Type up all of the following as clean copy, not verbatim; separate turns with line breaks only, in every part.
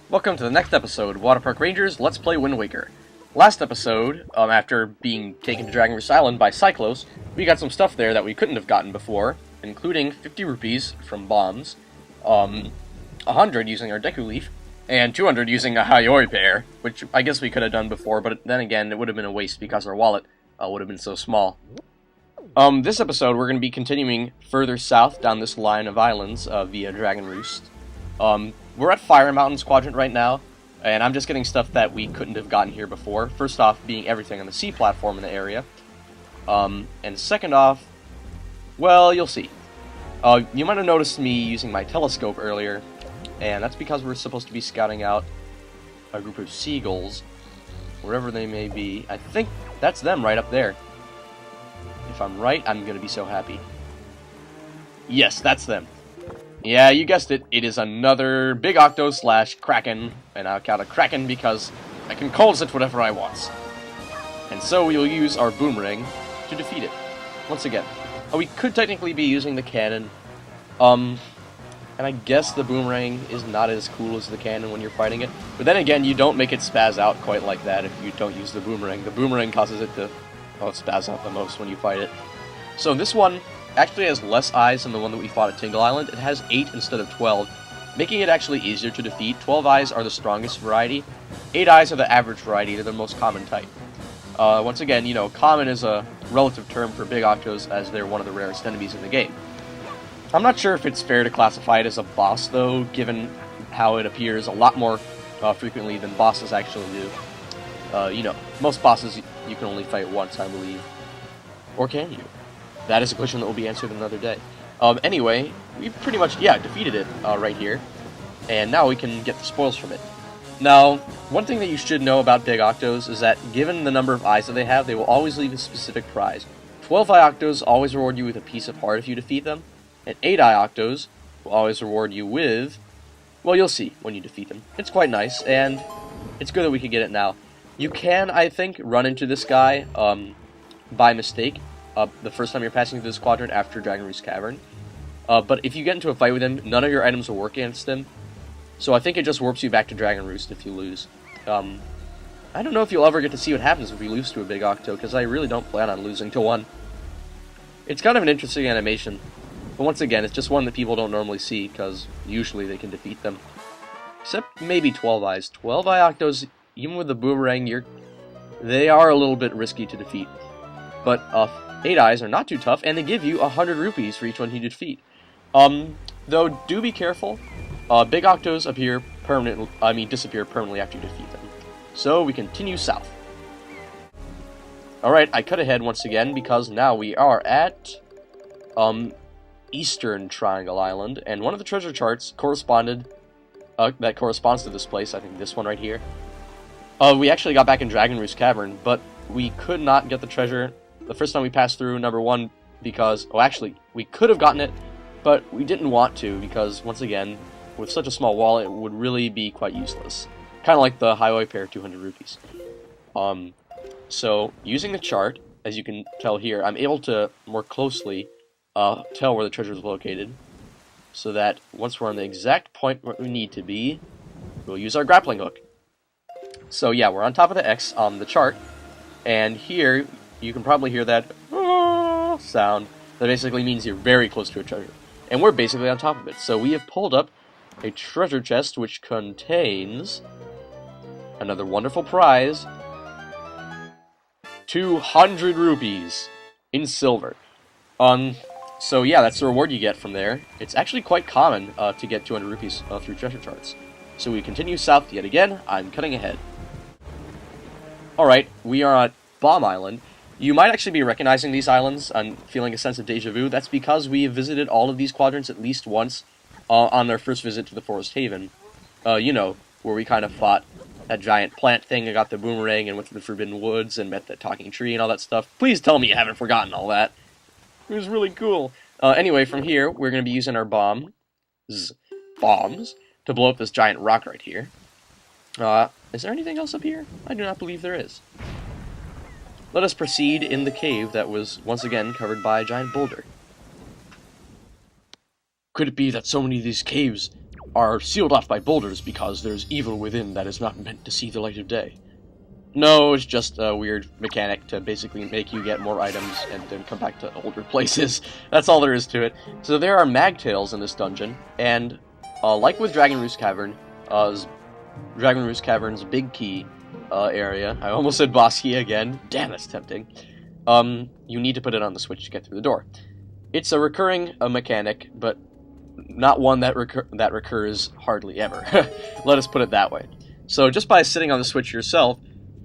Welcome to the next episode, WaterparkRangers Let's Play Wind Waker. Last episode, after being taken to Dragon Island by Cyclos, we got some stuff there that we couldn't have gotten before, including 50 rupees from bombs, 100 using our Deku Leaf, and 200 using a Hayoi pair, which I guess we could have done before, but then again, it would have been a waste because our wallet would have been so small. This episode, we're going to be continuing further south down this line of islands via Dragon Roost. We're at Fire Mountains Quadrant right now, and I'm just getting stuff that we couldn't have gotten here before. First off, being everything on the sea platform in the area. And second off, well, you'll see. You might have noticed me using my telescope earlier, and that's because we're supposed to be scouting out a group of seagulls, wherever they may be. I think that's them right up there. If I'm right, I'm going to be so happy. Yes, that's them. Yeah, you guessed it. It is another Big Octo / Kraken, and I'll count a Kraken because I can calls it whatever I want. And so we'll use our boomerang to defeat it. Once again. We could technically be using the cannon. And I guess the boomerang is not as cool as the cannon when you're fighting it. But then again, you don't make it spaz out quite like that if you don't use the boomerang. The boomerang causes it to spaz out the most when you fight it. So this one actually has less eyes than the one that we fought at Tingle Island. It has 8 instead of 12, making it actually easier to defeat. 12 eyes are the strongest variety. 8 eyes are the average variety. They're the most common type. Once again, you know, common is a relative term for Big Octos as they're one of the rarest enemies in the game. I'm not sure if it's fair to classify it as a boss, though, given how it appears a lot more frequently than bosses actually do. You know, most bosses you can only fight once, I believe. Or can you? That is a question that will be answered another day. Anyway, we pretty much, defeated it right here. And now we can get the spoils from it. Now, one thing that you should know about Big Octos is that given the number of eyes that they have, they will always leave a specific prize. 12-eye Octos always reward you with a piece of heart if you defeat them. And 8-eye Octos will always reward you with, well, you'll see when you defeat them. It's quite nice, and it's good that we can get it now. You can, I think, run into this guy by mistake. The first time you're passing through this quadrant after Dragon Roost Cavern. But if you get into a fight with him, none of your items will work against him. So I think it just warps you back to Dragon Roost if you lose. I don't know if you'll ever get to see what happens if we lose to a Big Octo, because I really don't plan on losing to one. It's kind of an interesting animation. But once again, it's just one that people don't normally see, because usually they can defeat them. Except maybe 12 eyes. 12-eye Octos, even with the boomerang, they are a little bit risky to defeat. But 8 eyes are not too tough, and they give you 100 rupees for each one you defeat. Though, do be careful. Big Octos disappear permanently after you defeat them. So, we continue south. Alright, I cut ahead once again, because now we are at, Eastern Triangle Island, and one of the treasure charts that corresponds to this place, I think this one right here. We actually got back in Dragon Roost Cavern, but we could not get the treasure the first time we passed through, number one, because, we could have gotten it, but we didn't want to, because, once again, with such a small wallet, it would really be quite useless. Kind of like the Hayoi pair, 200 rupees. So, using the chart, as you can tell here, I'm able to more closely tell where the treasure is located, so that once we're on the exact point where we need to be, we'll use our grappling hook. So yeah, we're on top of the X on the chart, and here you can probably hear that sound. That basically means you're very close to a treasure. And we're basically on top of it. So we have pulled up a treasure chest which contains another wonderful prize, 200 rupees in silver. So yeah, that's the reward you get from there. It's actually quite common to get 200 rupees through treasure charts. So we continue south yet again. I'm cutting ahead. Alright, we are at Bomb Island. You might actually be recognizing these islands and feeling a sense of deja vu. That's because we have visited all of these quadrants at least once on our first visit to the Forest Haven. You know, where we kind of fought that giant plant thing and got the boomerang and went to the Forbidden Woods and met the talking tree and all that stuff. Please tell me you haven't forgotten all that. It was really cool. Anyway, from here, we're going to be using our bombs to blow up this giant rock right here. Is there anything else up here? I do not believe there is. Let us proceed in the cave that was once again covered by a giant boulder. Could it be that so many of these caves are sealed off by boulders because there's evil within that is not meant to see the light of day. No, it's just a weird mechanic to basically make you get more items and then come back to older places. That's all there is to it. So there are magtails in this dungeon, and like with Dragon Roost Cavern, Dragon Roost Cavern's big key area, I almost said boss key again, damn that's tempting, you need to put it on the switch to get through the door. It's a recurring mechanic, but not one that recurs hardly ever. Let us put it that way. So just by sitting on the switch yourself,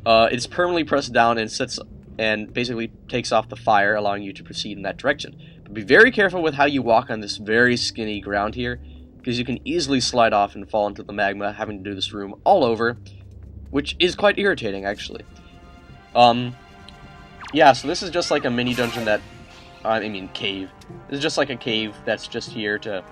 it's permanently pressed down and sits and basically takes off the fire, allowing you to proceed in that direction. But be very careful with how you walk on this very skinny ground here, because you can easily slide off and fall into the magma, having to do this room all over, which is quite irritating, actually. Yeah, so this is just like a mini dungeon that, cave. This is just like a cave that's just here to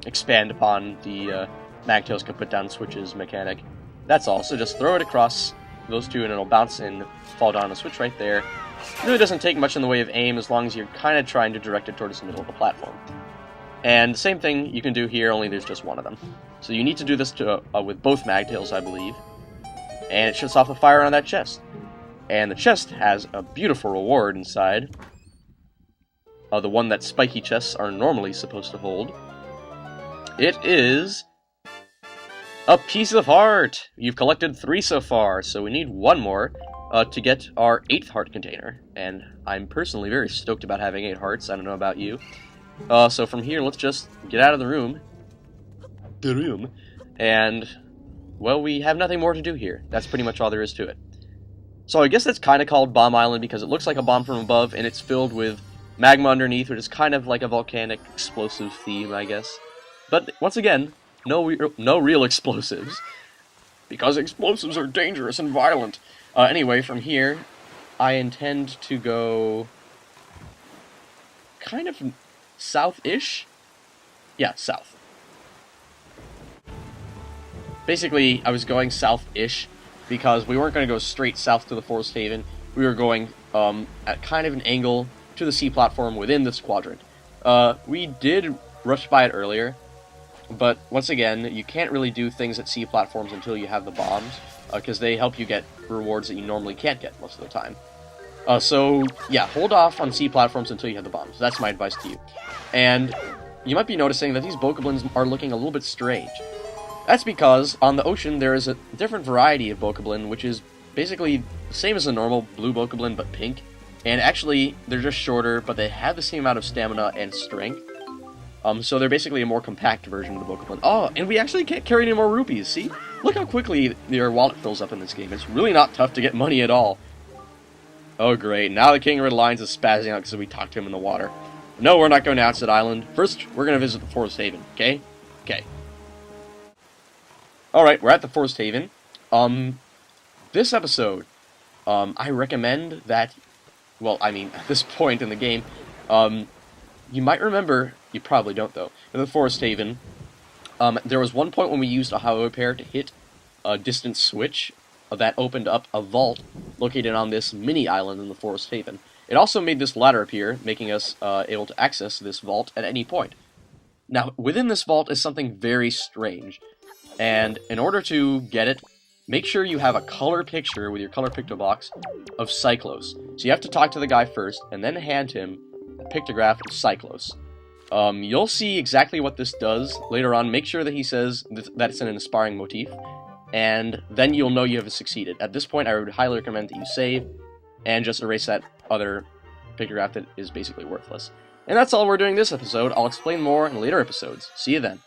expand upon the magtails can put down switches mechanic. That's all, so just throw it across those two and it'll bounce and fall down a switch right there. It really doesn't take much in the way of aim as long as you're kind of trying to direct it towards the middle of the platform. And the same thing you can do here, only there's just one of them. So you need to do this with both magtails, I believe. And it shuts off the fire on that chest. And the chest has a beautiful reward inside. The one that spiky chests are normally supposed to hold. It is a piece of heart! You've collected 3 so far, so we need 1 more to get our 8th heart container. And I'm personally very stoked about having 8 hearts, I don't know about you. So from here, let's just get out of the room. And, well, we have nothing more to do here. That's pretty much all there is to it. So I guess that's kind of called Bomb Island because it looks like a bomb from above, and it's filled with magma underneath, which is kind of like a volcanic explosive theme, I guess. But, once again, no real explosives, because explosives are dangerous and violent. Anyway, from here, I intend to go kind of south-ish? Yeah, south. Basically, I was going south-ish because we weren't going to go straight south to the Forest Haven. We were going at kind of an angle to the sea platform within this quadrant. We did rush by it earlier, but once again, you can't really do things at sea platforms until you have the bombs, because they help you get rewards that you normally can't get most of the time. So, yeah, hold off on sea platforms until you have the bombs. That's my advice to you. And you might be noticing that these bokoblins are looking a little bit strange. That's because on the ocean there is a different variety of bokoblin, which is basically the same as a normal blue bokoblin, but pink. And actually, they're just shorter, but they have the same amount of stamina and strength. So they're basically a more compact version of the bokoblin. Oh, and we actually can't carry any more rupees, see? Look how quickly your wallet fills up in this game. It's really not tough to get money at all. Oh great, now the King of Red Lions is spazzing out because we talked to him in the water. No, we're not going to Outset Island. First, we're going to visit the Forest Haven, okay? Okay. Alright, we're at the Forest Haven. This episode, I recommend that, well, I mean, at this point in the game, you might remember, you probably don't though, in the Forest Haven, there was one point when we used a highway repair to hit a distant switch that opened up a vault located on this mini island in the Forest Haven. It also made this ladder appear, making us able to access this vault at any point. Now, within this vault is something very strange, and in order to get it, make sure you have a color picture with your color picto box of Cyclos. So you have to talk to the guy first, and then hand him a pictograph of Cyclos. You'll see exactly what this does later on. Make sure that he says that it's an inspiring motif, and then you'll know you have succeeded. At this point, I would highly recommend that you save, and just erase that other pictograph that is basically worthless. And that's all we're doing this episode. I'll explain more in later episodes. See you then.